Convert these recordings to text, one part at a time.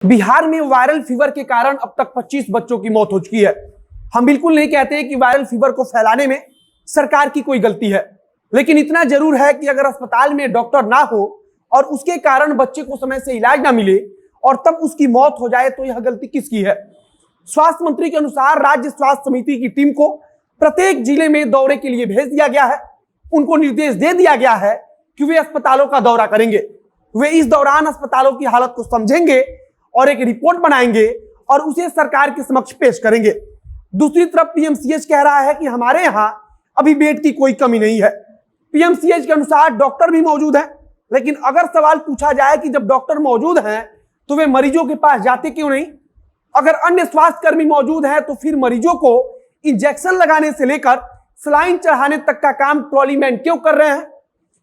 बिहार में viral fever के कारण अब तक 25 बच्चों की मौत हो चुकी है। हम बिल्कुल नहीं कहते कि वायरल फीवर को फैलाने में सरकार की कोई गलती है, लेकिन इतना जरूर है कि अगर अस्पताल में डॉक्टर ना हो और उसके कारण बच्चे को समय से इलाज ना मिले और तब उसकी मौत हो जाए तो यह गलती किसकी है। स्वास्थ्य मंत्री के अनुसार राज्य स्वास्थ्य समिति की टीम को प्रत्येक जिले में दौरे के लिए भेज दिया गया है। उनको निर्देश दे दिया गया है कि वे अस्पतालों का दौरा करेंगे। वे इस दौरान अस्पतालों की हालत को समझेंगे और एक रिपोर्ट बनाएंगे और उसे सरकार के समक्ष पेश करेंगे। दूसरी तरफ पीएमसीएच कह रहा है कि हमारे यहां अभी बेड की कोई कमी नहीं है। पीएमसीएच के अनुसार डॉक्टर भी मौजूद हैं, लेकिन अगर सवाल पूछा जाए कि जब डॉक्टर मौजूद हैं तो वे मरीजों के पास जाते क्यों नहीं। अगर अन्य स्वास्थ्य कर्मी मौजूद हैं तो फिर मरीजों को इंजेक्शन लगाने से लेकर सलाइन चढ़ाने तक का काम ट्रॉली मैन क्यों कर रहे हैं।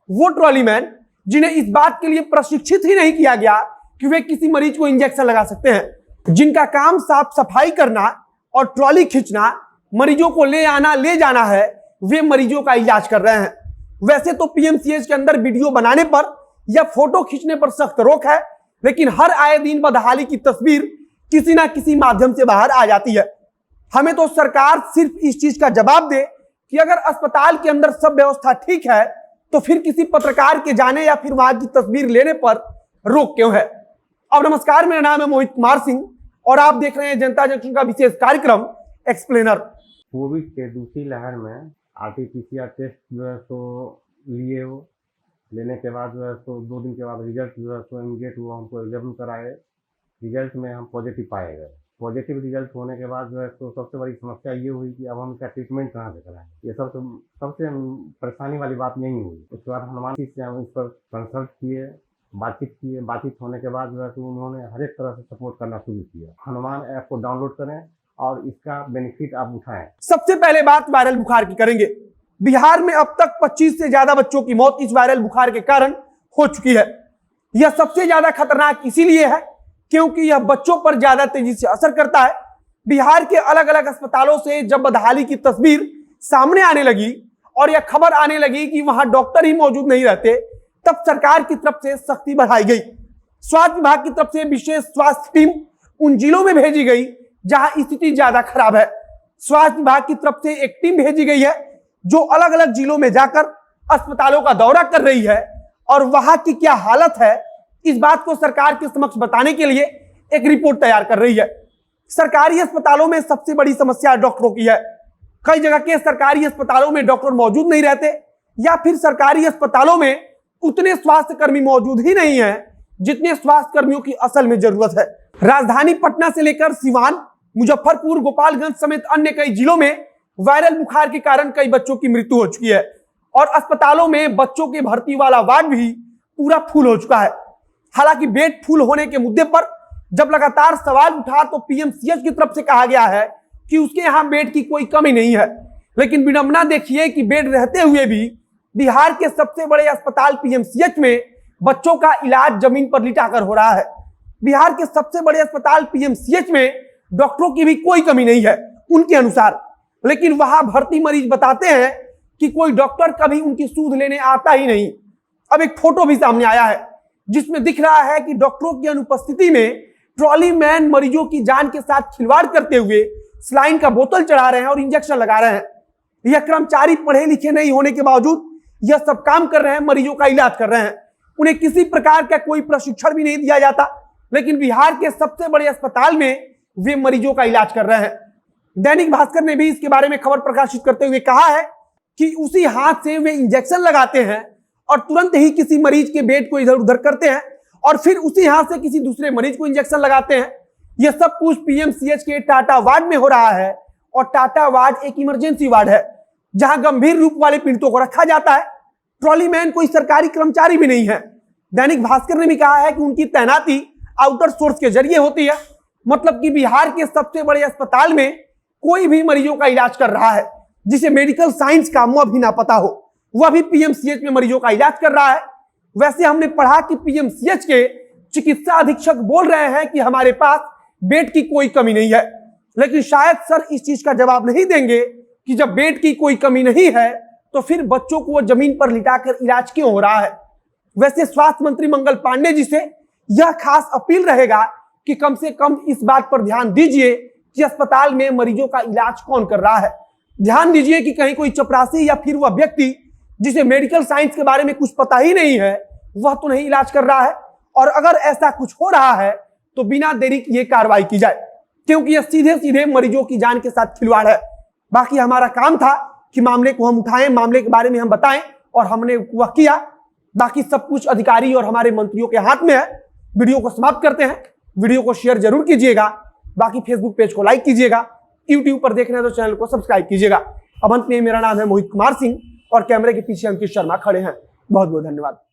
वो ट्रॉली मैन जिन्हें इस बात के लिए प्रशिक्षित ही नहीं किया गया कि वे किसी मरीज को इंजेक्शन लगा सकते हैं, जिनका काम साफ सफाई करना और ट्रॉली खींचना, मरीजों को ले आना ले जाना है, वे मरीजों का इलाज कर रहे हैं। वैसे तो पीएमसीएच के अंदर वीडियो बनाने पर या फोटो खींचने पर सख्त रोक है, लेकिन हर आए दिन बदहाली की तस्वीर किसी ना किसी माध्यम से बाहर आ जाती है। हमें तो सरकार सिर्फ इस चीज का जवाब दे कि अगर अस्पताल के अंदर सब व्यवस्था ठीक है तो फिर किसी पत्रकार के जाने या फिर वहां की तस्वीर लेने पर रोक क्यों है। अब नमस्कार, मेरा नाम है मोहित कुमार सिंह और आप देख रहे हैं जनता जंक्शन का विशेष कार्यक्रम एक्सप्लेनर। कोविड के दूसरी लहर में आरटीपीसीआर टेस्ट जो है तो लिए हो, लेने के बाद जो है तो 2 दिन के बाद रिजल्ट जो है तो इमीडिएट वो हमको एग्जाम कराए। रिजल्ट में हम पॉजिटिव पाए गए। पॉजिटिव रिजल्ट होने के बाद जो है तो सबसे बड़ी समस्या ये हुई कि अब हम इसका ट्रीटमेंट कहाँ से कराएं। ये सबसे परेशानी वाली बात यही हुई। उसके बाद हनुमान जी से हम इस पर कंसल्ट किए, बातचीत होने के बाद जो है तो उन्होंने हर एक तरह से सपोर्ट करना शुरू किया। हनुमान ऐप को डाउनलोड करें और इसका बेनिफिट आप उठाएं। सबसे पहले बात वायरल बुखार की करेंगे। बिहार में अब तक 25 से ज्यादा बच्चों की मौत इस वायरल बुखार के कारण हो चुकी है। यह सबसे ज्यादा खतरनाक इसीलिए है क्योंकि यह बच्चों पर ज्यादा तेजी से असर करता है। बिहार के अलग अलग अस्पतालों से जब बदहाली की तस्वीर सामने आने लगी और यह खबर आने लगी कि वहां डॉक्टर ही मौजूद नहीं रहते, तब सरकार की तरफ से सख्ती बढ़ाई गई। स्वास्थ्य विभाग की तरफ से विशेष स्वास्थ्य टीम उन जिलों में भेजी गई जहां स्थिति ज्यादा खराब है। स्वास्थ्य विभाग की तरफ से एक टीम भेजी गई है जो अलग अलग जिलों में जाकर अस्पतालों का दौरा कर रही है और वहां की क्या हालत है इस बात को सरकार के समक्ष बताने के लिए एक रिपोर्ट तैयार कर रही है। सरकारी अस्पतालों में सबसे बड़ी समस्या डॉक्टरों की है। कई जगह के सरकारी अस्पतालों में डॉक्टर मौजूद नहीं रहते या फिर सरकारी अस्पतालों में उतने स्वास्थ्य कर्मी मौजूद ही नहीं है जितने स्वास्थ्य कर्मियों की असल में जरूरत है। राजधानी पटना से लेकर सिवान, मुजफ्फरपुर, गोपालगंज समेत अन्य कई जिलों में वायरल बुखार के कारण कई बच्चों की मृत्यु हो चुकी है और अस्पतालों में बच्चों के भर्ती वाला वार्ड भी पूरा फुल हो चुका है। हालांकि बेड फुल होने के मुद्दे पर जब लगातार सवाल उठा तो पीएमसीएच की तरफ से कहा गया है कि उसके यहां बेड की कोई कमी नहीं है, लेकिन विडंबना देखिए कि बेड रहते हुए भी बिहार के सबसे बड़े अस्पताल पीएमसीएच में बच्चों का इलाज जमीन पर लिटाकर हो रहा है। बिहार के सबसे बड़े अस्पताल पीएमसीएच में डॉक्टरों की भी कोई कमी नहीं है उनके अनुसार, लेकिन वहां भर्ती मरीज बताते हैं कि कोई डॉक्टर कभी उनकी सूध लेने आता ही नहीं। अब एक फोटो भी सामने आया है जिसमें दिख रहा है कि डॉक्टरों की अनुपस्थिति में ट्रॉली मैन मरीजों की जान के साथ खिलवाड़ करते हुए सलाइन का बोतल चढ़ा रहे हैं और इंजेक्शन लगा रहे हैं। यह कर्मचारी पढ़े लिखे नहीं होने के बावजूद यह सब काम कर रहे हैं, मरीजों का इलाज कर रहे हैं। उन्हें किसी प्रकार का कोई प्रशिक्षण भी नहीं दिया जाता, लेकिन बिहार के सबसे बड़े अस्पताल में वे मरीजों का इलाज कर रहे हैं। दैनिक भास्कर ने भी इसके बारे में खबर प्रकाशित करते हुए कहा है कि उसी हाथ से वे इंजेक्शन लगाते हैं और तुरंत ही किसी मरीज के बेड को इधर उधर करते हैं और फिर उसी हाथ से किसी दूसरे मरीज को इंजेक्शन लगाते हैं। यह सब कुछ पीएमसीएच के टाटा वार्ड में हो रहा है और टाटा वार्ड एक इमरजेंसी वार्ड है जहां गंभीर रूप वाले पीड़ितों को रखा जाता है। ट्रॉली मैन कोई सरकारी कर्मचारी भी नहीं है। दैनिक भास्कर ने भी कहा है कि उनकी तैनाती आउटर सोर्स के जरिए होती है, मतलब कि बिहार के सबसे बड़े अस्पताल में कोई भी मरीजों का इलाज कर रहा है जिसे मेडिकल साइंस का मुंह भी ना पता हो, वह भी पीएमसीएच में मरीजों का इलाज कर रहा है। वैसे हमने पढ़ा कि पीएमसीएच के चिकित्सा अधीक्षक बोल रहे हैं कि हमारे पास बेड की कोई कमी नहीं है, लेकिन शायद सर इस चीज का जवाब नहीं देंगे कि जब बेड की कोई कमी नहीं है तो फिर बच्चों को जमीन पर लिटाकर इलाज क्यों हो रहा है। वैसे स्वास्थ्य मंत्री मंगल पांडे जी से यह खास अपील रहेगा कि कम से कम इस बात पर ध्यान दीजिए कि अस्पताल में मरीजों का इलाज कौन कर रहा है। ध्यान दीजिए कि कहीं कोई चपरासी या फिर वह व्यक्ति जिसे मेडिकल साइंस के बारे में कुछ पता ही नहीं है वह तो नहीं इलाज कर रहा है। और अगर ऐसा कुछ हो रहा है तो बिना देरी किए कार्रवाई की जाए, क्योंकि यह सीधे सीधे मरीजों की जान के साथ खिलवाड़ है। बाकी हमारा काम था कि मामले को हम उठाएं, मामले के बारे में हम बताएं, और हमने वह किया। बाकी सब कुछ अधिकारी और हमारे मंत्रियों के हाथ में है। वीडियो को समाप्त करते हैं। वीडियो को शेयर जरूर कीजिएगा। बाकी फेसबुक पेज को लाइक कीजिएगा। यूट्यूब पर देख रहे हैं तो चैनल को सब्सक्राइब कीजिएगा। अब अंत में मेरा नाम है मोहित कुमार सिंह और कैमरे के पीछे अंकित शर्मा खड़े हैं। बहुत बहुत धन्यवाद।